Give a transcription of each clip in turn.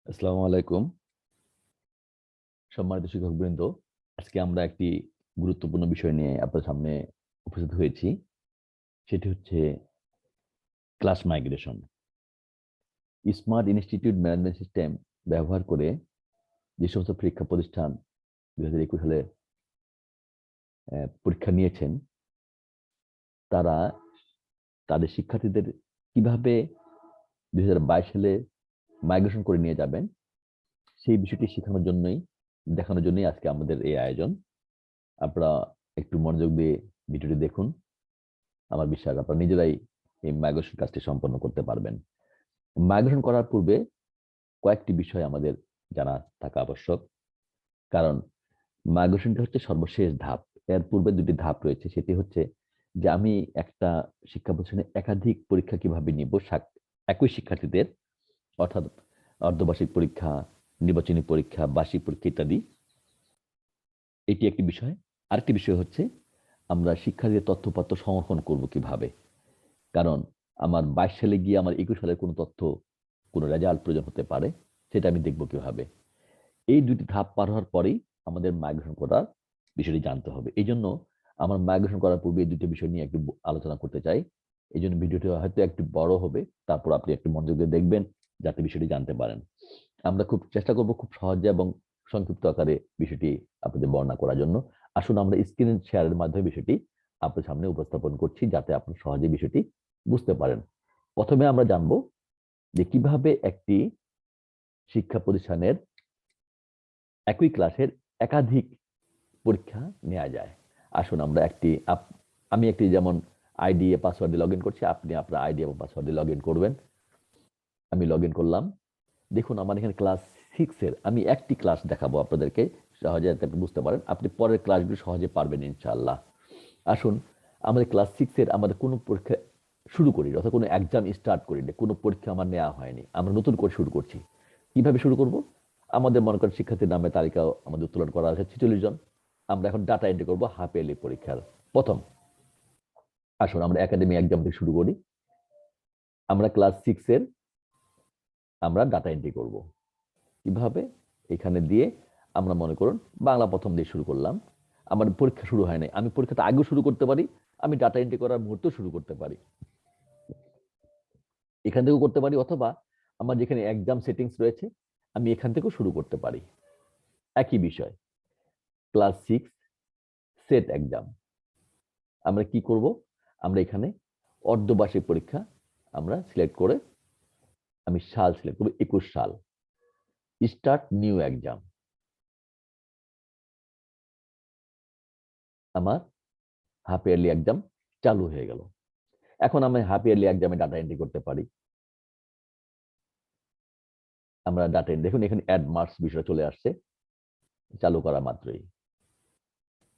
আসসালামু আলাইকুম। সম্মানিত শিক্ষকবৃন্দ, আজকে আমরা একটি গুরুত্বপূর্ণ বিষয় নিয়ে আপনার সামনে উপস্থিত হয়েছি। সেটি হচ্ছে class migration. Smart institute management system ব্যবহার করে যে সমস্ত পরীক্ষা প্রতিষ্ঠান 2021 সালে পরীক্ষা নিয়েছেন, তারা তাদের শিক্ষার্থীদের কিভাবে 2022 সালে মাইগ্রেশন করে নিয়ে যাবেন, সেই বিষয়টি দেখানোর জন্যই আজকে আমাদের এই আয়োজন। আপনারা একটু মনোযোগ দিয়ে ভিডিওটি দেখুন। আমার বিশ্বাস আপনারা নিজেরাই এই মাইগ্রেশন কাজটি সম্পন্ন করতে পারবেন। মাইগ্রেশন করার পূর্বে কয়েকটি বিষয় আমাদের জানা থাকা আবশ্যক। কারণ মাইগ্রেশনটা হচ্ছে সর্বশেষ ধাপ। এর পূর্বে দুটি ধাপ রয়েছে। সেটি হচ্ছে যে আমি একটা শিক্ষা প্রতিষ্ঠানে একাধিক পরীক্ষা কিভাবে নিব একই শিক্ষার্থীদের, অর্থাৎ অর্ধবার্ষিক পরীক্ষা, নির্বাচনী পরীক্ষা, বার্ষিক পরীক্ষা ইত্যাদি। এটি একটি বিষয়। আরেকটি বিষয় হচ্ছে আমরা শিক্ষার্থীদের তথ্যপত্র সংরক্ষণ করব কিভাবে। কারণ আমার 22 সালে গিয়ে আমার 21 সালের কোনো তথ্য, কোনো রেজাল্ট প্রয়োজন হতে পারে, সেটা আমি দেখব কিভাবে। এই দুটি ধাপ পার হওয়ার পরেই আমাদের মাইগ্রেশন করার বিষয়টি জানতে হবে। এই জন্য আমার মাইগ্রেশন করার পূর্বে এই দুটি বিষয় নিয়ে একটু আলোচনা করতে চাই। এই জন্য ভিডিওটি হয়তো একটু বড় হবে, তারপর আপনি একটু মনোযোগ দিয়ে দেখবেন যাতে বিষয়টি জানতে পারেন। আমরা খুব চেষ্টা করব খুব সহজে এবং সংক্ষিপ্ত আকারে বিষয়টি আপনাদের বর্ণনা করার জন্য। আসুন আমরা স্ক্রিন শেয়ারের মাধ্যমে বিষয়টি আপনার সামনে উপস্থাপন করছি, যাতে আপনি সহজে বিষয়টি বুঝতে পারেন। প্রথমে আমরা জানব যে কিভাবে একটি শিক্ষা প্রতিষ্ঠানের একই ক্লাসের একাধিক পরীক্ষা নেওয়া যায়। আসুন আমরা আমি একটি যেমন আইডি পাসওয়ার্ড দিয়ে লগ ইন করছি, আপনি আপনার আইডি এবং পাসওয়ার্ড দিয়ে লগ ইন করবেন। আমি লগ ইন করলাম। দেখুন আমার এখানে ক্লাস 6 এর আমি একটি ক্লাস দেখাবো আপনাদেরকে, সহজে যাতে আপনি বুঝতে পারেন। আপনি পরের ক্লাসগুলো সহজে পারবেন ইনশাআল্লাহ। আসুন আমাদের ক্লাস 6 এর আমাদের কোনো পরীক্ষা শুরু করি, অর্থাৎ কোনো এক্সাম স্টার্ট করি না, কোনো পরীক্ষা আমার নেওয়া হয়নি, আমরা নতুন করে শুরু করছি। কিভাবে শুরু করব? আমাদের মনে করেন শিক্ষার্থীর নামে তালিকা আমাদের উত্তোলন করা আছে 46 জন। আমরা এখন ডাটা এন্ট্রি করবো হাফ ইয়ারলি পরীক্ষার প্রথম। আসুন আমরা একাডেমি এক্সাম থেকে শুরু করি। আমরা ক্লাস 6 এর আমরা ডাটা এন্ট্রি করব কিভাবে, এখানে দিয়ে আমরা মনে করুন বাংলা প্রথম দিয়ে শুরু করলাম। আমার পরীক্ষা শুরু হয় নাই, আমি পরীক্ষাটা আগেও শুরু করতে পারি, আমি ডাটা এন্ট্রি করার মুহূর্তেও শুরু করতে পারি, এখান থেকেও করতে পারি, অথবা আমার যেখানে এক্সাম সেটিংস রয়েছে আমি এখান থেকেও শুরু করতে পারি। একই বিষয়, ক্লাস 6 সেট এক্সাম। আমরা কি করব? আমরা এখানে অর্ধবার্ষিক পরীক্ষা আমরা সিলেক্ট করে আমি সাল সিলেক্ট করব 21 সাল। Start new exam. আমার হাফ ইয়ারলি এক্সাম চালু হয়ে গেল। এখন আমি হাফ ইয়ারলি এক্সামে ডাটা এন্ট্রি করতে পারি। আমরা ডাটা এন্ট্রি, দেখুন এখানে অ্যাড মার্কস বিষয় চলে আসছে চালু করা মাত্রই।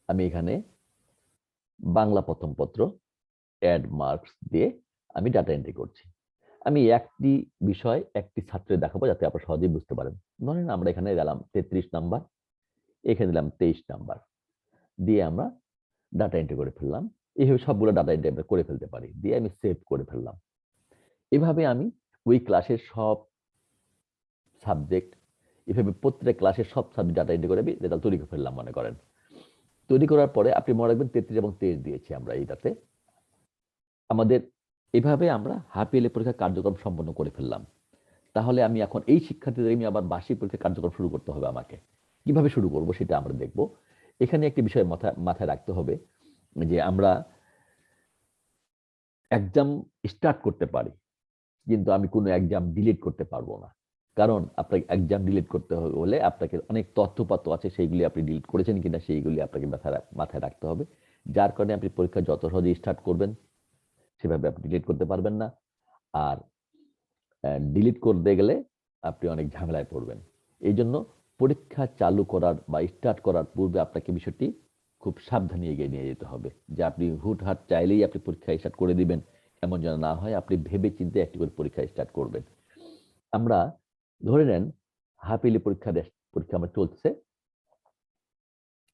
আমি এখানে বাংলা প্রথম পত্র অ্যাড মার্কস দিয়ে আমি ডাটা এন্ট্রি করছি। আমি একটি বিষয় একটি ছাত্রের দেখাবো যাতে আপনারা সহজেই বুঝতে পারেন। ধরেন আমরা এখানে দিলাম 33 নাম্বার, এখানে দিলাম 23 নাম্বার, দিয়ে আমরা ডাটা এন্ট্রি করে ফেললাম। এইভাবে সবগুলো ডাটা এন্ট্রি আমরা করে ফেলতে পারি, দিয়ে আমি সেভ করে ফেললাম। এভাবে আমি ওই ক্লাসের সব সাবজেক্ট, এভাবে প্রত্যেক ক্লাসের সব সাবজেক্ট ডাটা এন্ট্রি করে আমি রেজাল্ট তৈরি করে ফেললাম মনে করেন। তৈরি করার পরে আপনি মনে রাখবেন 33 এবং 23 দিয়েছি আমরা এইটাতে। আমাদের এভাবে আমরা হাফ ইয়ারলি পরীক্ষার কার্যক্রম সম্পন্ন করে ফেললাম। তাহলে আমি এখন এই শিক্ষার্থীদের আমি আবার বার্ষিক পরীক্ষার কার্যক্রম শুরু করতে হবে আমাকে। কিভাবে শুরু করব সেটা আমরা দেখব। এখানে একটি বিষয় মাথায় রাখতে হবে যে আমরা এক্সাম স্টার্ট করতে পারি, কিন্তু আমি কোনো এক্সাম ডিলিট করতে পারবো না। কারণ আপনাকে এক্সাম ডিলিট করতে হলে আপনাকে অনেক তথ্যপত্র আছে, সেইগুলি আপনি ডিলিট করেছেন কিনা সেইগুলি আপনাকে মাথায় রাখতে হবে। যার কারণে আপনি পরীক্ষা যত সহজে স্টার্ট করবেন সেভাবে আপনি ডিলিট করতে পারবেন না। আর ডিলিট করতে গেলে আপনি অনেক ঝামেলায় পড়বেন। এই জন্য পরীক্ষা চালু করার বা স্টার্ট করার পূর্বে আপনাকে বিষয়টি খুব সাবধানে এগিয়ে নিয়ে যেতে হবে, যে আপনি হুটহাট চাইলেই আপনি পরীক্ষা স্টার্ট করে দিবেন এমন যেন না হয়। আপনি ভেবে চিন্তে একটি করে পরীক্ষা স্টার্ট করবেন। আমরা ধরে নেন হাফ ইয়ারলি পরীক্ষা আমার চলছে,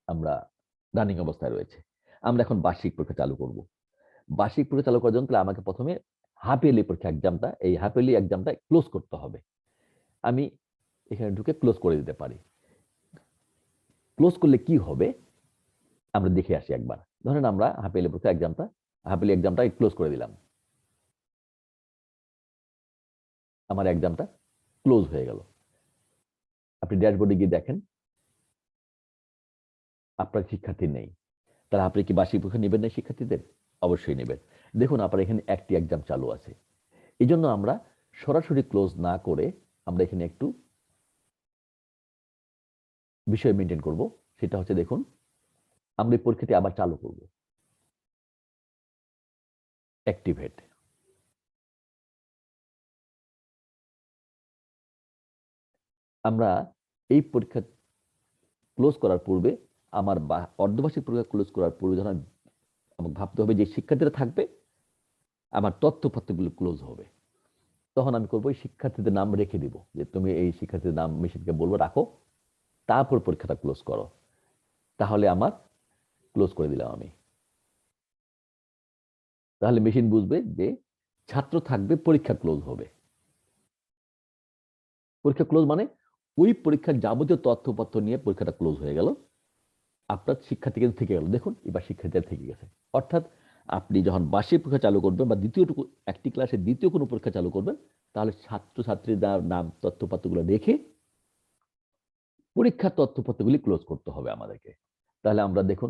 আমরা রানিং অবস্থায় রয়েছে। আমরা এখন বার্ষিক পরীক্ষা চালু করব। বার্ষিক পরীক্ষা চালু করার জন্য আমাকে প্রথমে হাফ ইয়ারলি পরীক্ষা এক্সামটা, এই হাফ ইয়ারলি এক্সামটা ক্লোজ করতে হবে। আমি এখানে ঢুকে ক্লোজ করে দিতে পারি। ক্লোজ করলে কি হবে আমরা দেখে আসি একবার। ধরেন আমরা হাফ ইয়ারলি পরীক্ষা এক্সামটা ক্লোজ করে দিলাম, আমার এক্সামটা ক্লোজ হয়ে গেল। আপনি ড্যাশবোর্ডে গিয়ে দেখেন আপনার শিক্ষার্থী নেই, তাহলে আপনি কি বার্ষিক পরীক্ষা নেবেন না শিক্ষার্থীদের? অবশ্যই নেবেন। দেখুন আপনার এখানে একটি এক্সাম চালু আছে, এই জন্য আমরা সরাসরি ক্লোজ না করে আমরা এখানে একটু বিষয় মেনটেন করব। সেটা হচ্ছে, দেখুন আমরা এই পরীক্ষাটি আবার চালু করব, অ্যাক্টিভেট। আমরা এই পরীক্ষা ক্লোজ করার পূর্বে, আমার অর্ধবার্ষিক পরীক্ষা ক্লোজ করার পূর্বে যখন আমাকে ভাবতে হবে যে শিক্ষার্থীরা থাকবে, আমার তথ্যপত্রগুলো ক্লোজ হবে, তখন আমি করবো এই শিক্ষার্থীদের নাম রেখে দিব, যে তুমি এই শিক্ষার্থীদের নাম মেশিনকে বলবো রাখো, তারপর পরীক্ষাটা ক্লোজ করো। তাহলে আমার ক্লোজ করে দিলাম আমি। তাহলে মেশিন বুঝবে যে ছাত্র থাকবে, পরীক্ষা ক্লোজ হবে। পরীক্ষা ক্লোজ মানে ওই পরীক্ষার যাবতীয় তথ্যপত্র নিয়ে পরীক্ষাটা ক্লোজ হয়ে গেল, আপনার শিক্ষার্থী কিন্তু থেকে গেল। দেখুন এবার শিক্ষার্থীরা থেকে গেছে। অর্থাৎ আপনি যখন বার্ষিক পরীক্ষা চালু করবেন বা একটি ক্লাসে দ্বিতীয় কোনো পরীক্ষা চালু করবেন, তাহলে ছাত্রছাত্রীদের নাম তথ্যপত্রগুলো রেখে পরীক্ষার তথ্যপত্রগুলি ক্লোজ করতে হবে আমাদেরকে। তাহলে আমরা দেখুন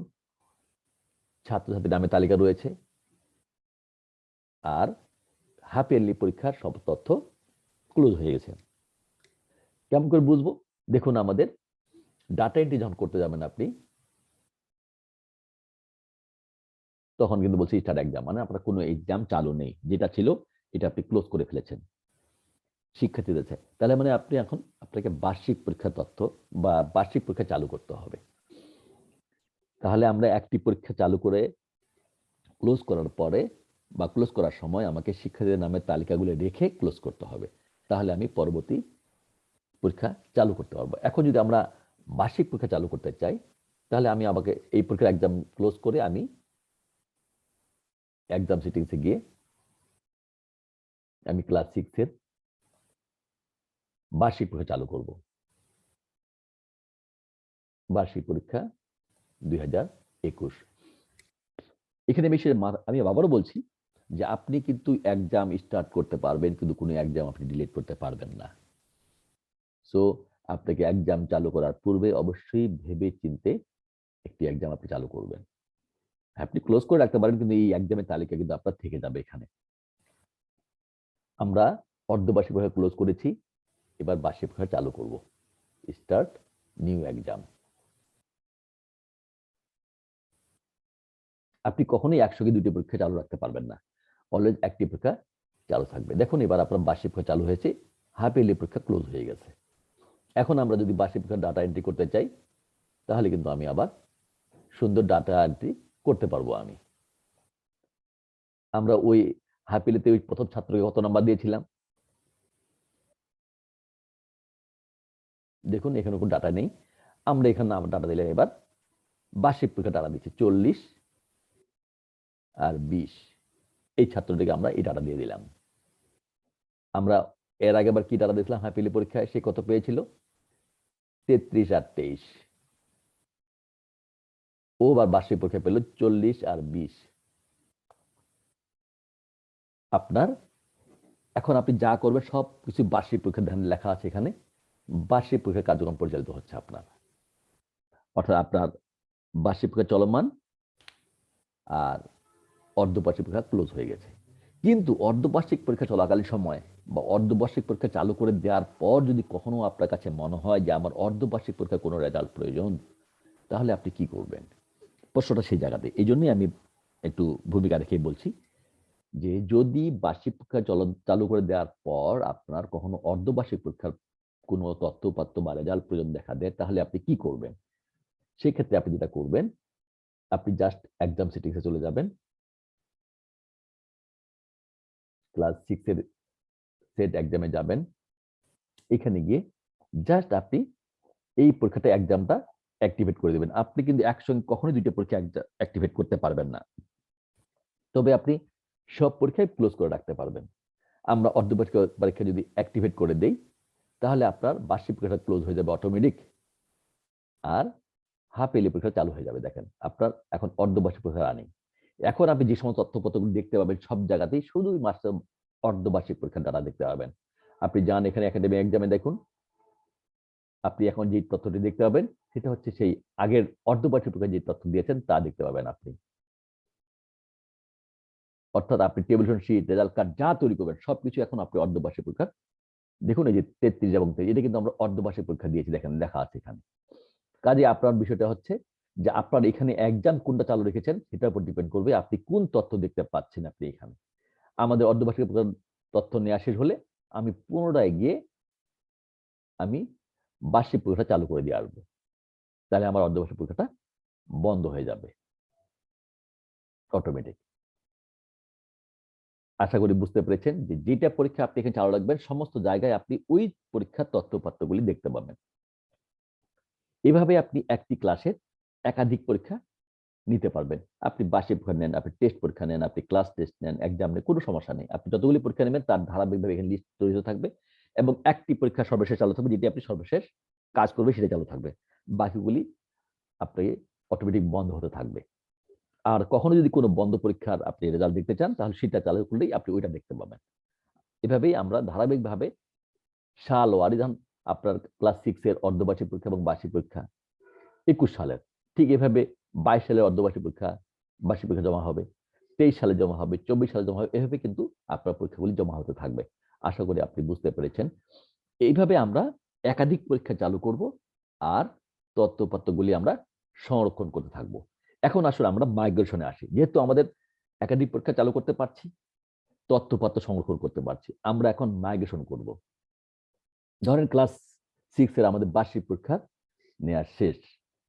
ছাত্রছাত্রীর নামে তালিকা রয়েছে, আর হাফ ইয়ারলি পরীক্ষার সব তথ্য ক্লোজ হয়ে গেছে। কেমন করে বুঝবো? দেখুন আমাদের ডাটা এন্ট্রি যখন করতে যাবেন আপনি, তখন কিন্তু বলছি স্টার্ট এক্সাম, মানে আপনার কোনো এক্সাম চালু নেই, যেটা ছিল এটা আপনি ক্লোজ করে ফেলেছেন শিক্ষার্থীদের। তাহলে মানে আপনি এখন আপনাকে বার্ষিক পরীক্ষার তথ্য বা বার্ষিক পরীক্ষা চালু করতে হবে। তাহলে আমরা একটি পরীক্ষা চালু করে ক্লোজ করার পরে বা ক্লোজ করার সময় আমাকে শিক্ষার্থীদের নামের তালিকাগুলো রেখে ক্লোজ করতে হবে, তাহলে আমি পরবর্তী পরীক্ষা চালু করতে পারবো। এখন যদি আমরা বার্ষিক পরীক্ষা চালু করতে চাই, তাহলে আমি আমাকে এই পরীক্ষার এক্সাম ক্লোজ করে আমি এক্সাম সেটিংসে গিয়ে আমি ক্লাস 6 এর বার্ষিক পরীক্ষা চালু করব। বার্ষিক পরীক্ষা 2021। এখানে আমি আবারও বলছি যে আপনি কিন্তু এক্সাম স্টার্ট করতে পারবেন, কিন্তু কোনো এক্সাম আপনি ডিলিট করতে পারবেন না। সো আপনাকে এক্সাম চালু করার পূর্বে অবশ্যই ভেবে চিন্তে একটি এক্সাম আপনি চালু করবেন। আপনি ক্লোজ করে রাখতে পারেন, কিন্তু এই এক্সামের তালিকা কিন্তু আপনার থেকে যাবে এখানে। আমরা অর্ধবার্ষিক পরীক্ষা ক্লোজ করেছি, এবার বার্ষিক পরীক্ষা চালু করব। Start new exam. আপনি কখনোই একসঙ্গে দুটি পরীক্ষা চালু রাখতে পারবেন না, অলওয়েজ একটি পরীক্ষা চালু থাকবে। দেখুন এবার আপনার বার্ষিক পরীক্ষা চালু হয়েছে, হাফ ইয়ারলি পরীক্ষা ক্লোজ হয়ে গেছে। এখন আমরা যদি বার্ষিক পরীক্ষার ডাটা এন্ট্রি করতে চাই, তাহলে কিন্তু আমি আবার সুন্দর ডাটা এন্ট্রি করতে পারবো। আমরা ওই হাফ ইয়ারলিতে ওই প্রথম ছাত্রকে কত নাম্বার দিয়েছিলাম, দেখুন এখানে কোনো ডাটা নেই। আমরা এখানে ডাটা দিলাম, এবার বার্ষিক পরীক্ষা ডাটা দিচ্ছি 40 আর 20, এই ছাত্রটিকে আমরা এই ডাটা দিয়ে দিলাম। আমরা এর আগে আবার কি ডাটা দিয়েছিলাম হাফ ইয়ারলি পরীক্ষায়, সে কত পেয়েছিল? 33 আর 23। ও আবার বার্ষিক পরীক্ষা পেল 40 আর 20। আপনার এখন আপনি যা করবেন সব কিছু বার্ষিক পরীক্ষার ধ্যান লেখা আছে এখানে, বার্ষিক পরীক্ষার কার্যক্রম পরিচালিত হচ্ছে আপনার। অর্থাৎ আপনার বার্ষিক পরীক্ষা চলমান আর অর্ধবার্ষিক পরীক্ষা ক্লোজ হয়ে গেছে। কিন্তু অর্ধবার্ষিক পরীক্ষা চলাকালীন সময় বা অর্ধবার্ষিক পরীক্ষা চালু করে দেওয়ার পর যদি কখনো আপনার কাছে মনে হয় যে আমার অর্ধবার্ষিক পরীক্ষার কোনো রেজাল্ট প্রয়োজন, তাহলে আপনি কি করবেন? প্রশ্নটা সেই জায়গাতে। এই জন্যই আমি একটু ভূমিকা রেখে বলছি যে যদি বার্ষিক পরীক্ষা চালু করে দেওয়ার পর আপনার কখনো অর্ধবার্ষিক পরীক্ষার কোনো তথ্যপাত্র বা রেজাল্ট প্রয়োজন দেখা দেয়, তাহলে আপনি কি করবেন? সেক্ষেত্রে আপনি যেটা করবেন, আপনি জাস্ট এক্সাম সেটিংসে চলে যাবেন, ক্লাস 6 এর সেট এক্সামে যাবেন। এখানে গিয়ে জাস্ট আপনি এই পরীক্ষাটা এক্সামটা অ্যাক্টিভেট করে দেবেন। আপনি কিন্তু একসঙ্গে কখনোই দুইটা পরীক্ষা অ্যাক্টিভেট করতে পারবেন না, তবে আপনি সব পরীক্ষায় ক্লোজ করে রাখতে পারবেন। আমরা অর্ধবার্ষিক পরীক্ষা যদি অ্যাক্টিভেট করে দেই, তাহলে আপনার বার্ষিক পরীক্ষা ক্লোজ হয়ে যাবে অটোমেটিক, আর হাফ ইয়ারলি পরীক্ষা চালু হয়ে যাবে। দেখেন আপনার এখন অর্ধবার্ষিক পরীক্ষা রানিং। এখন আপনি যে সমস্ত তথ্যপত্রগুলো দেখতে পাবেন সব জায়গাতেই শুধুই মাত্র অর্ধবার্ষিক পরীক্ষার দ্বারা দেখতে পাবেন। আপনি যান এখানে একাডেমিক এক্সামে দেখুন, আপনি এখন যে তথ্যটি দেখতে পাবেন সেটা হচ্ছে সেই আগের অর্ধবার্ষিক পরীক্ষায় যে তথ্য দিয়েছেন তা দেখতে পাবেন আপনি। অর্থাৎ আপনি টেবিল শিট, রেজাল্ট কার্ড যা তৈরি করবেন সবকিছু এখন আপনি অর্ধবার্ষিক পরীক্ষা দেখুন। এই যে 33 এবং 23 এটা কিন্তু আমরা অর্ধবার্ষিক পরীক্ষা দিয়েছি, দেখেন লেখা আছে এখানে। কাজে আপনার বিষয়টা হচ্ছে যে আপনার এখানে এক্সাম কোনটা চালু রেখেছেন সেটার উপর ডিপেন্ড করবে আপনি কোন তথ্য দেখতে পাচ্ছেন আপনি এখানে। আমাদের অর্ধবার্ষিক তথ্য নেওয়া শেষ হলে আমি পুনরায় গিয়ে আমি বার্ষিক পরীক্ষা চালু করে দিয়ে আসবো, তাহলে আমার অর্ধবার্ষিক পরীক্ষাটা বন্ধ হয়ে যাবে অটোমেটিক। আশা করি বুঝতে পেরেছেন যে যেটা পরীক্ষা আপনি এখানে চালু রাখবেন সমস্ত জায়গায় আপনি ওই পরীক্ষার তথ্যপত্রগুলি দেখতে পাবেন। এভাবে আপনি একটি ক্লাসের একাধিক পরীক্ষা নিতে পারবেন। আপনি বার্ষিক পরীক্ষা নেন, আপনি টেস্ট পরীক্ষা নেন, আপনি ক্লাস টেস্ট নেন, এক্সাম নেন, কোনো সমস্যা নেই। আপনি যতগুলি পরীক্ষা নেবেন তার ধারাবাহিকভাবে এখানে লিস্ট তৈরি হতে থাকবে এবং একটি পরীক্ষা সর্বশেষ চালু থাকবে, যেটি আপনি সর্বশেষ কাজ করবে সেটা চালু থাকবে। বাকিগুলি আপনাকে অটোমেটিক বন্ধ হতে থাকবে। আর কখনো যদি কোনো বন্ধ পরীক্ষার আপনি রেজাল্ট দেখতে চান তাহলে সেটা চালু করলেই আপনি ওইটা দেখতে পাবেন। এভাবেই আমরা ধারাবাহিকভাবে সাল ওয়ারি, যখন আপনার ক্লাস 6 এর অর্ধবার্ষিক পরীক্ষা এবং বার্ষিক পরীক্ষা 21 সালের, ঠিক এভাবে 22 সালের অর্ধবার্ষিক পরীক্ষা বার্ষিক পরীক্ষা জমা হবে, 23 সালে জমা হবে, 24 সালে জমা হবে, এভাবে কিন্তু আপনার পরীক্ষাগুলি জমা হতে থাকবে। আশা করি আপনি বুঝতে পেরেছেন। এইভাবে আমরা একাধিক পরীক্ষা চালু করব আর তথ্যপত্রগুলি আমরা সংরক্ষণ করতে থাকবো। এখন আসলে আমরা মাইগ্রেশনে আসি। যেহেতু আমাদের একাধিক পরীক্ষা চালু করতে পারছি, তথ্যপত্র সংরক্ষণ করতে পারছি, আমরা এখন মাইগ্রেশন করব। ধরেন ক্লাস 6 এর আমাদের বার্ষিক পরীক্ষা নেওয়া শেষ,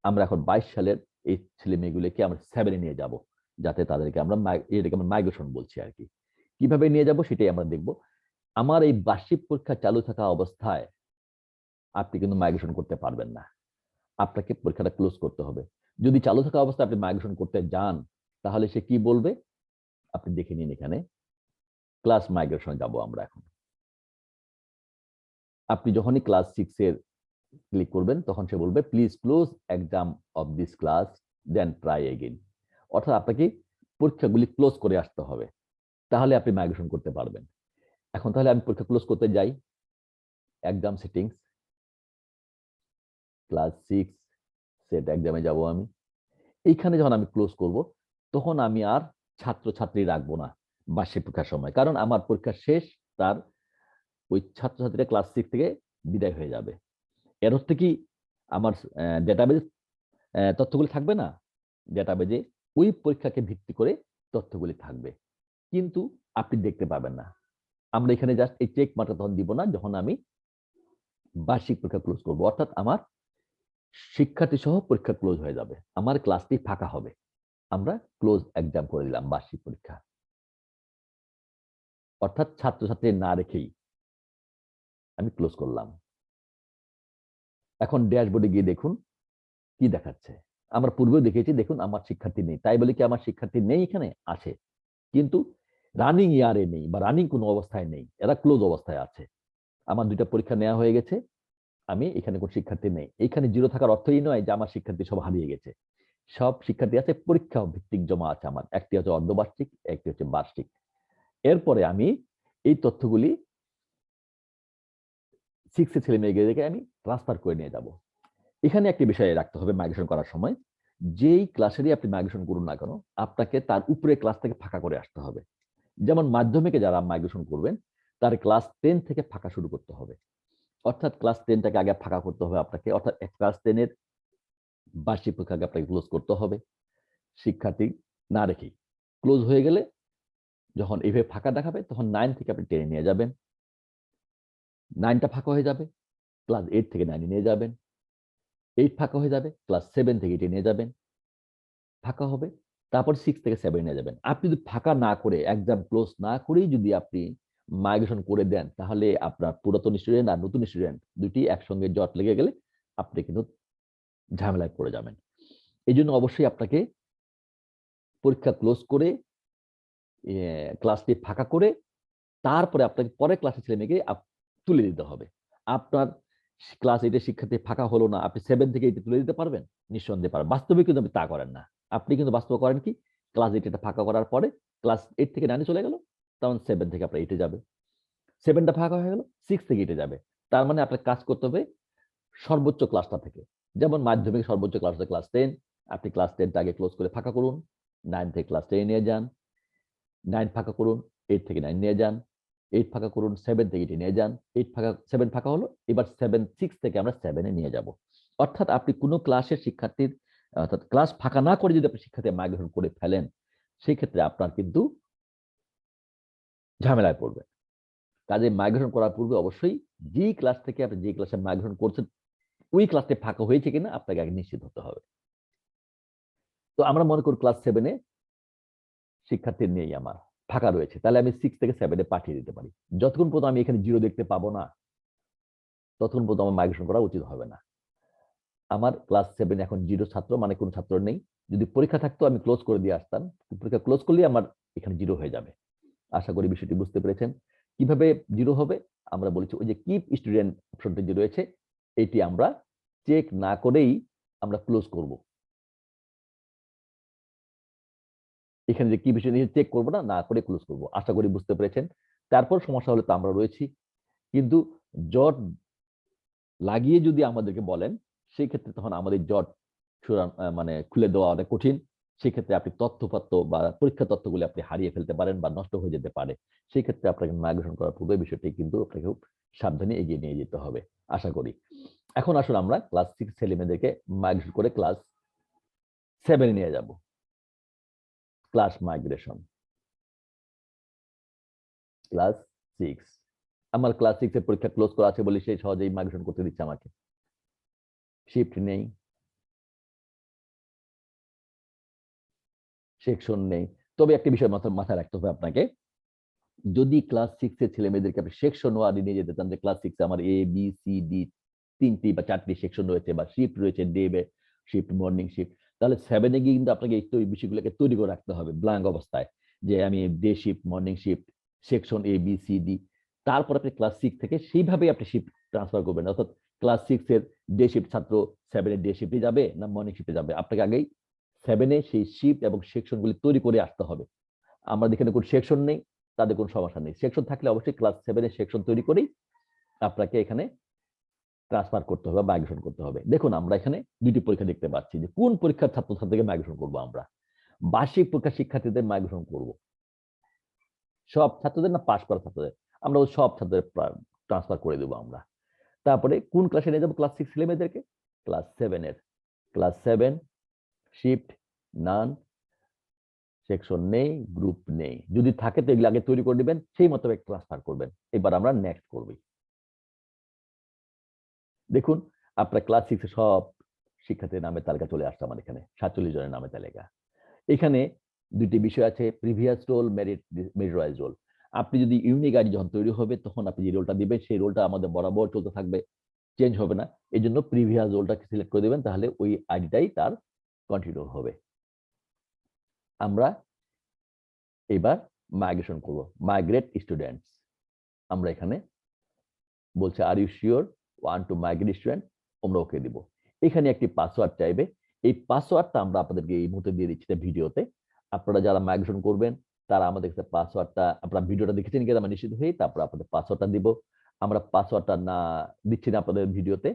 আমরা এখন 22 সালের এই ছেলে মেয়েগুলোকে আমরা 7-এ নিয়ে যাব, যাতে তাদেরকে আমরা এটাকে আমরা মাইগ্রেশন বলছি আর কি। কিভাবে নিয়ে যাব সেটাই আমরা দেখব। আমার এই বার্ষিক পরীক্ষা চালু থাকা অবস্থায় আপনি কিন্তু মাইগ্রেশন করতে পারবেন না, আপনাকে পরীক্ষাটা ক্লোজ করতে হবে। যদি চালু থাকা অবস্থায় আপনি মাইগ্রেশন করতে যান তাহলে সে কি বলবে আপনি দেখে নিন। এখানে ক্লাস মাইগ্রেশন যাব আমরা এখন। আপনি যখনই ক্লাস 6 এর ক্লিক করবেন তখন সে বলবে please close exam of this class then try again. অর্থাৎ আপনাকে পরীক্ষাগুলি ক্লোজ করে আসতে হবে, তাহলে আপনি মাইগ্রেশন করতে পারবেন। এখন তাহলে আমি পরীক্ষা ক্লোজ করতে যাই, এক্সাম সেটিংস, ক্লাস 6 সেট এক্সামে যাব আমি। এইখানে যখন আমি ক্লোজ করব তখন আমি আর ছাত্রছাত্রী রাখবো না বার্ষিক পরীক্ষার সময়, কারণ আমার পরীক্ষা শেষ, তার ওই ছাত্রছাত্রীরা ক্লাস 6 থেকে বিদায় হয়ে যাবে। এর অর্থ কি আমার ডেটাবেজ তথ্যগুলি থাকবে না, ডেটাবেজে ওই পরীক্ষাকে ভিত্তি করে তথ্যগুলি থাকবে, কিন্তু আপনি দেখতে পাবেন না। আমরা এখানে জাস্ট এই চেক মার্কটা তখন দিব না যখন আমি বার্ষিক পরীক্ষা ক্লোজ করব, অর্থাৎ আমার শিক্ষার্থী সহ পরীক্ষা ক্লোজ হয়ে যাবে, আমার ক্লাসটি ফাঁকা হবে। আমরা ক্লোজ এক্সাম করে দিলাম বার্ষিক পরীক্ষা, অর্থাৎ ছাত্রছাত্রী না রেখেই আমি ক্লোজ করলাম। এখন ড্যাশবোর্ডে গিয়ে দেখুন কি দেখাচ্ছে। আমরা পূর্বেও দেখেছি, দেখুন আমার শিক্ষার্থী নেই। তাই বলে কি আমার শিক্ষার্থী নেই? এখানে আছে, কিন্তু রানিং ইয়ারে নেই বা রানিং কোনো অবস্থায় নেই, এরা ক্লোজ অবস্থায় আছে। আমার 2টা পরীক্ষা নেওয়া হয়ে গেছে, আমি এখানে কোনো শিক্ষার্থী নেই। এখানে জিরো থাকার অর্থই নয় যে আমার শিক্ষার্থী সব হারিয়ে গেছে। সব শিক্ষার্থী আছে, পরীক্ষা ভিত্তিক জমা আছে আমার, একটি হচ্ছে অর্ধবার্ষিক, একটি হচ্ছে বার্ষিক। এরপরে আমি এই তথ্যগুলি 6 এর ছেলে মেয়েদেরকে আমি ট্রান্সফার করে নিয়ে যাব। এখানে একটি বিষয় রাখতে হবে মাইগ্রেশন করার সময়, যেই ক্লাসেরই আপনি মাইগ্রেশন করুন না কেন আপনাকে তার উপরে ক্লাস থেকে ফাঁকা করে আসতে হবে। যেমন মাধ্যমিকে যারা মাইগ্রেশন করবেন তার ক্লাস 10 থেকে ফাঁকা শুরু করতে হবে, অর্থাৎ ক্লাস 10টাকে আগে ফাঁকা করতে হবে আপনাকে, অর্থাৎ ক্লাস 10 এর বার্ষিক পরীক্ষাকে আপনাকে ক্লোজ করতে হবে শিক্ষার্থী না রেখেই। ক্লোজ হয়ে গেলে যখন এইভাবে ফাঁকা দেখাবে তখন 9 থেকে আপনি 10 নিয়ে যাবেন, 9টা ফাঁকা হয়ে যাবে, ক্লাস 8 থেকে 9 নিয়ে যাবেন, 8 ফাঁকা হয়ে যাবে, ক্লাস 7 থেকে 8 নিয়ে যাবেন, ফাঁকা হবে, তারপর 6 থেকে 7 নিয়ে যাবেন। আপনি যদি ফাঁকা না করে এক্সাম ক্লোজ না করেই যদি আপনি মাইগ্রেশন করে দেন তাহলে আপনার পুরাতন স্টুডেন্ট আর নতুন স্টুডেন্ট দুটি একসঙ্গে জট লেগে গেলে আপনি কিন্তু ঝামেলায় পড়ে যাবেন। এই জন্য অবশ্যই আপনাকে পরীক্ষা ক্লোজ করে ক্লাসটি ফাঁকা করে তারপরে আপনাকে পরের ক্লাসের ছেলে মেয়েকে তুলে দিতে হবে। আপনার ক্লাস 8 এর শিক্ষার্থী ফাঁকা হলো না, আপনি 7 থেকে 8 তুলে দিতে পারবেন? নিঃসন্দেহে পারবেন। বাস্তবে কিন্তু আপনি তা করেন না। আপনি কিন্তু বাস্তবে করেন কি? ক্লাস 8 এটা ফাঁকা করার পরে ক্লাস 8 থেকে 9 এ চলে গেল, তখন 7 থেকে আপনার 8 এ যাবে। 7 টা ফাঁকা হয়ে গেল, 6 থেকে 8 এ যাবে। তার মানে আপনার কাজ করতে হবে সর্বোচ্চ ক্লাসটা থেকে। যেমন মাধ্যমিক সর্বোচ্চ ক্লাস হচ্ছে ক্লাস 10, আপনি ক্লাস 10 টা আগে ক্লোজ করে ফাঁকা করুন। 9 থেকে ক্লাস 10 নিয়ে যান। 9 ফাঁকা করুন, 8 থেকে 9 নিয়ে যান। 8 ফাঁকা করুন, 7 থেকে 8 নিয়ে যান। 8 ফাঁকা 7 ফাঁকা হলো, এবার 7 6 থেকে আমরা 7 এ নিয়ে যাব। অর্থাৎ আপনি কোনো ক্লাসের শিক্ষার্থীর অর্থাৎ ক্লাস ফাঁকা না করে যদি আপনি শিক্ষার্থী মাইগ্রেশন করে ফেলেন, সেই ক্ষেত্রে আপনার কিন্তু ঝামেলায় পড়বেন। কাজে মাইগ্রেশন করার পূর্বে অবশ্যই যেই ক্লাস থেকে আপনি যে ক্লাসে মাইগ্রেশন করছেন ওই ক্লাসটা ফাঁকা হয়েছে কিনা আপনাকে আগে নিশ্চিত হতে হবে। তো আমরা মনে করি ক্লাস 7 এ শিক্ষার্থী নেই, আমার ফাঁকা রয়েছে, তাহলে আমি 6 থেকে 7 এ পাঠিয়ে দিতে পারি। যতক্ষণ পর্যন্ত আমি এখানে 0 দেখতে পাবো না, ততক্ষণ পর্যন্ত আমার মাইগ্রেশন করা উচিত হবে না। আমার ক্লাস 7 এখন 0 ছাত্র, মানে কোনো ছাত্র নেই। যদি পরীক্ষা থাকতো আমি ক্লোজ করে দিয়ে আসতাম। পরীক্ষা ক্লোজ করলে আমার এখানে 0 হয়ে যাবে। আশা করি বিষয়টি বুঝতে পেরেছেন। কিভাবে 0 হবে? আমরা বলেছি ওই যে কিপ স্টুডেন্ট অপশনটি যে রয়েছে, এটি আমরা চেক না করেই আমরা ক্লোজ করব। এখানে যে কি বিষয় নিয়ে চেক করবো না, না করে ক্লোজ করব। আশা করি বুঝতে পেরেছেন। তারপর সমস্যা হলে তো আমরা রয়েছি, কিন্তু জট লাগিয়ে যদি আমাদেরকে বলেন, সেই ক্ষেত্রে তখন আমাদের জট মানে খুলে দেওয়া অনেক কঠিন। সেক্ষেত্রে আপনি তথ্যপত্র বা পরীক্ষা তথ্যগুলি আপনি হারিয়ে ফেলতে পারেন বা নষ্ট হয়ে যেতে পারে। সেই ক্ষেত্রে আপনাকে মাইগ্রেশন করার পূর্বে বিষয়টি কিন্তু আপনাকে খুব সাবধানে এগিয়ে নিয়ে যেতে হবে, আশা করি। এখন আসলে আমরা ক্লাস 6 ছেলেমেয়েদেরকে মাইগ্রেশন করে ক্লাস 7 নিয়ে যাব। Class migration class 6। আমার ক্লাস 6 এর পরীক্ষা ক্লোজ করা আছে বলে সে সহজেই মাইগ্রেশন করতে দিচ্ছে আমাকে। শিফট নেই, সেকশন নেই। তবে একটা বিষয় মাথায় রাখতে হবে আপনাকে, যদি ক্লাস 6 এর ছেলে মেয়েদেরকে আপনি সেকশন ওয়াইজ নিয়ে যেতে চান, যে ক্লাস 6 এ আমার এ বি সি ডি 3টি বা 4টি সেকশন রয়েছে বা শিফট রয়েছে, ডে শিফট, মর্নিং শিফট, তাহলে 7 এ গিয়ে কিন্তু আপনাকে এই বিষয়গুলোকে তৈরি করে রাখতে হবে ব্ল্যাঙ্ক অবস্থায়, যে আমি day shift, morning shift, section A B C D. তারপর আপনি ক্লাস 6 থেকে সেইভাবে আপনি শিফট ট্রান্সফার করবেন। অর্থাৎ ক্লাস 6 এর ডে শিফট ছাত্র 7 এর ডে শিফটে যাবে না মর্নিং শিফটে যাবে, আপনাকে আগেই 7 এ সেই শিফট এবং সেকশনগুলি তৈরি করে আসতে হবে। আমাদের এখানে কোনো সেকশন নেই, তাদের কোনো সমস্যা নেই। সেকশন থাকলে অবশ্যই ক্লাস 7 এর সেকশন তৈরি করেই আপনাকে এখানে ট্রান্সফার করতে হবে, মাইগ্রেশন করতে হবে। দেখুন আমরা এখানে দুটি পরীক্ষা দেখতে পাচ্ছি, যে কোন পরীক্ষার ছাত্রছাত্রীকে মাইগ্রেশন করব আমরা। বার্ষিক পরীক্ষার শিক্ষার্থীদের মাইগ্রেশন করব। সব ছাত্রদের না পাস করা ছাত্রদের? আমরা সব ছাত্রদের ট্রান্সফার করে দেবো আমরা। তারপরে কোন ক্লাসে নিয়ে যাবো? ক্লাস 6 ছেলেমেয়েদেরকে ক্লাস 7 এর। ক্লাস 7 শিফট নান, সেকশন নেই, গ্রুপ নেই। যদি থাকে তো এগুলো আগে তৈরি করে দিবেন, সেই মতো ট্রান্সফার করবেন। এবার আমরা নেক্সট করব। দেখুন আপনার ক্লাস 6 এর সব শিক্ষার্থীর নামের তালিকা চলে আসছে আমার এখানে, 47 জনের নামের তালিকা। এখানে দুটি বিষয় আছে, previous roll, merit wise roll. আপনি যদি ইউনিক আইডি যখন তৈরি হবে, তখন আপনি যে রোলটা দিবেন সেই রোলটা আমাদের বরাবর চলতে থাকবে, চেঞ্জ হবে না। এই জন্য প্রিভিয়াস রোলটাকে সিলেক্ট করে দেবেন, তাহলে ওই আইডিটাই তার কন্টিনিউ হবে। আমরা এবার মাইগ্রেশন করব, মাইগ্রেট স্টুডেন্টস। আমরা এখানে বলছে are you sure want to migrate student, আমরা ওকে দিব। এখানে একটি পাসওয়ার্ড চাইবে, এই পাসওয়ার্ডটা আমরা আপনাদেরকে এই মুহূর্তে দিয়ে দিচ্ছি ভিডিওতে। আপনারা যারা মাইগ্রেশন করবেন তারা আমাদের কাছে পাসওয়ার্ডটা, আপনারা ভিডিওটা দেখেছেন কিনা আমরা নিশ্চিত হই, তারপর আপনাদের পাসওয়ার্ডটা দিব। আমরা পাসওয়ার্ডটা না দিচ্ছি না আপনাদের ভিডিওতে,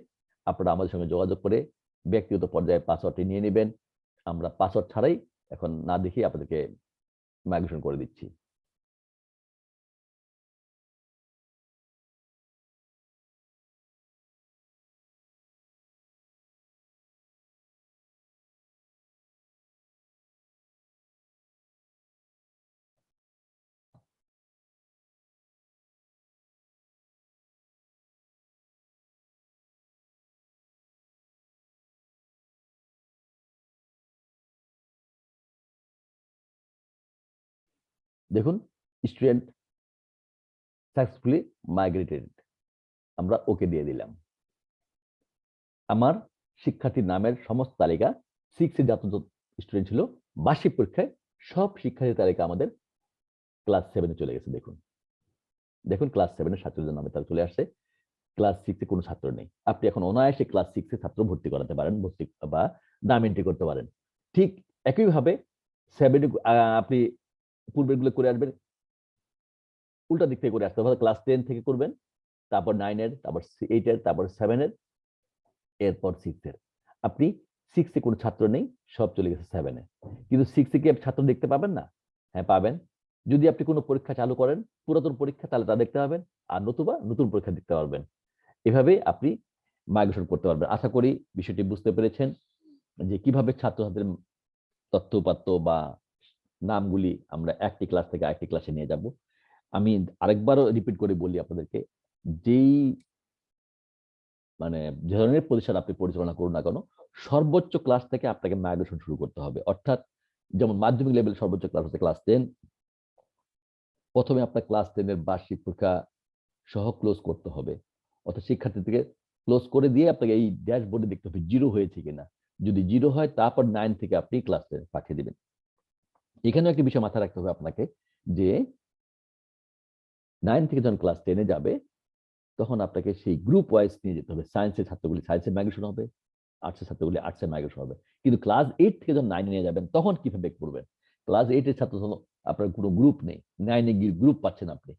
আপনারা আমাদের সঙ্গে যোগাযোগ করে ব্যক্তিগত পর্যায়ে পাসওয়ার্ডটি নিয়ে নেবেন। আমরা পাসওয়ার্ড ছাড়াই এখন না দেখিয়ে আপনাদেরকে মাইগ্রেশন করে দিচ্ছি। দেখুন স্টুডেন্ট সাকসেসফুলি মাইগ্রেটেড, আমরা ওকে দিয়ে দিলাম। আমার শিক্ষার্থীর নামের সমস্ত তালিকা 6 এ যত স্টুডেন্ট ছিল বার্ষিক পরীক্ষায় সব শিক্ষার্থীর তালিকা আমাদের ক্লাস 7 এ চলে গেছে। দেখুন দেখুন ক্লাস 7 এর 47 জন নামে তারা চলে আসছে। ক্লাস 6 এ কোনো ছাত্র নেই। আপনি এখন অনায়াসে ক্লাস 6 এ ছাত্র ভর্তি করাতে পারেন, ভর্তি বা নাম এন্ট্রি করতে পারেন। ঠিক একইভাবে 7 আপনি পূর্বেরগুলো করে আসবেন, উল্টা দিক থেকে করে আসতে হবে। ক্লাস 10 থেকে করবেন, তারপর 9 এর, তারপর 8 এর, তারপর 7 এর, এরপর 6 এর। আপনি 6 এ কোনো ছাত্র নেই, সব চলে গেছে 7 এ। কিন্তু 6 এ কি আপনি ছাত্র দেখতে পাবেন না? হ্যাঁ, পাবেন। যদি আপনি কোনো পরীক্ষা চালু করেন, পুরাতন পরীক্ষা, তাহলে তা দেখতে পাবেন। আর নতুবা নতুন পরীক্ষা দেখতে পারবেন। এভাবেই আপনি মাইগ্রেশন করতে পারবেন। আশা করি বিষয়টি বুঝতে পেরেছেন যে কিভাবে ছাত্রছাত্রীদের তথ্য-উপাত্ত বা নামগুলি আমরা একটি ক্লাস থেকে আরেকটি ক্লাসে নিয়ে যাব। আমি আরেকবারও রিপিট করে বলি আপনাদেরকে, যেই মানে যে ধরনের প্রতিষ্ঠান আপনি পরিচালনা করুন না কেন, সর্বোচ্চ ক্লাস থেকে আপনাকে মাইগ্রেশন শুরু করতে হবে। অর্থাৎ যেমন মাধ্যমিক লেভেল সর্বোচ্চ ক্লাস হচ্ছে ক্লাস 10। প্রথমে আপনার ক্লাস 10 এর বার্ষিক পরীক্ষা সহ ক্লোজ করতে হবে। অর্থাৎ শিক্ষার্থীদেরকে ক্লোজ করে দিয়ে আপনাকে এই ড্যাশবোর্ডে দেখতে হবে জিরো হয়েছে কিনা। যদি জিরো হয়, তারপর 9 থেকে আপনি ক্লাস 10 পাঠিয়ে দিবেন। এখানেও একটা বিষয় মাথায় রাখতে হবে আপনাকে যে 9 থেকে যখন ক্লাস 10 এ যাবে, তখন আপনাকে সেই গ্রুপ ওয়াইজ নিয়ে যেতে হবে। সায়েন্সের ছাত্রগুলি সায়েন্সের মাইগ্রেশন হবে, আর্টসের ছাত্রগুলি আর্টসের মাইগ্রেশন হবে। কিন্তু ক্লাস 8 থেকে যখন 9 এ নিয়ে যাবেন, তখন কিভাবে করবেন? ক্লাস 8 এর ছাত্র হলো আপনার কোনো গ্রুপ নেই, 9 এ গিয়ে গ্রুপ পাচ্ছেন আপনি।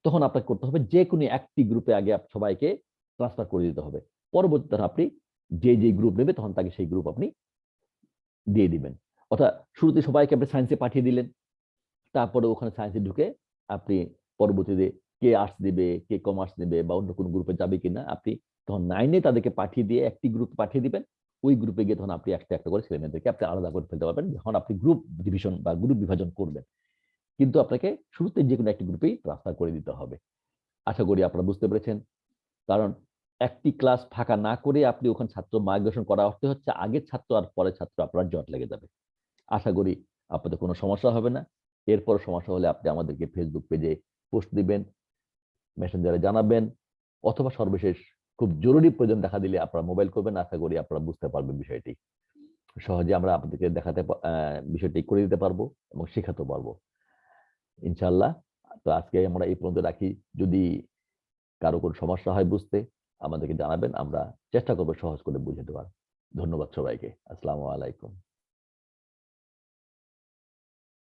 তখন আপনাকে করতে হবে যে কোনো একটি গ্রুপে আগে সবাইকে ট্রান্সফার করে দিতে হবে। পরবর্তীতে আপনি যে গ্রুপ নেবে, তখন তাকে সেই গ্রুপ আপনি দিয়ে দিবেন। অর্থাৎ শুরুতে সবাইকে আপনি সায়েন্সে পাঠিয়ে দিলেন, তারপরে ওখানে সায়েন্সে ঢুকে আপনি পরবর্তীতে কে আর্টস নেবে, কে কমার্স নেবে বা অন্য কোনো গ্রুপে যাবে কিনা আপনি তখন 9 এ তাদেরকে পাঠিয়ে দিয়ে একটি গ্রুপে পাঠিয়ে দিবেন। ওই গ্রুপে গিয়ে তখন আপনি একটা একটা করে ছেলেমেয়েদেরকে আপনি আলাদা করে ফেলতে পারবেন যখন আপনি গ্রুপ ডিভিশন বা গ্রুপ বিভাজন করবেন। কিন্তু আপনাকে শুরুতে যে কোনো একটি গ্রুপেই ট্রান্সফার করে দিতে হবে। আশা করি আপনারা বুঝতে পেরেছেন। কারণ একটি ক্লাস ফাঁকা না করে আপনি ওখানে ছাত্র মার্গদর্শন করা অর্থ হচ্ছে আগের ছাত্র আর পরের ছাত্র আপনার জট লেগে যাবে। আশা করি আপনাদের কোনো সমস্যা হবে না। এরপর সমস্যা হলে আপনি আমাদেরকে ফেসবুক পেজে পোস্ট দিবেন, মেসেঞ্জারে জানাবেন, অথবা সর্বশেষ খুব জরুরি প্রয়োজন দেখা দিলে আপনারা মোবাইল করবেন। আশা করি আপনারা বুঝতে পারবেন বিষয়টি। সহজে আমরা আপনাদেরকে দেখাতে বিষয়টি করে দিতে পারবো এবং শেখাতে পারবো ইনশাআল্লাহ। তো আজকে আমরা এই পর্যন্ত রাখি। যদি কারো কোনো সমস্যা হয় বুঝতে, আমাদেরকে জানাবেন। আমরা চেষ্টা করবো সহজ করে বুঝে দেওয়ার। ধন্যবাদ সবাইকে। আসসালামু আলাইকুম।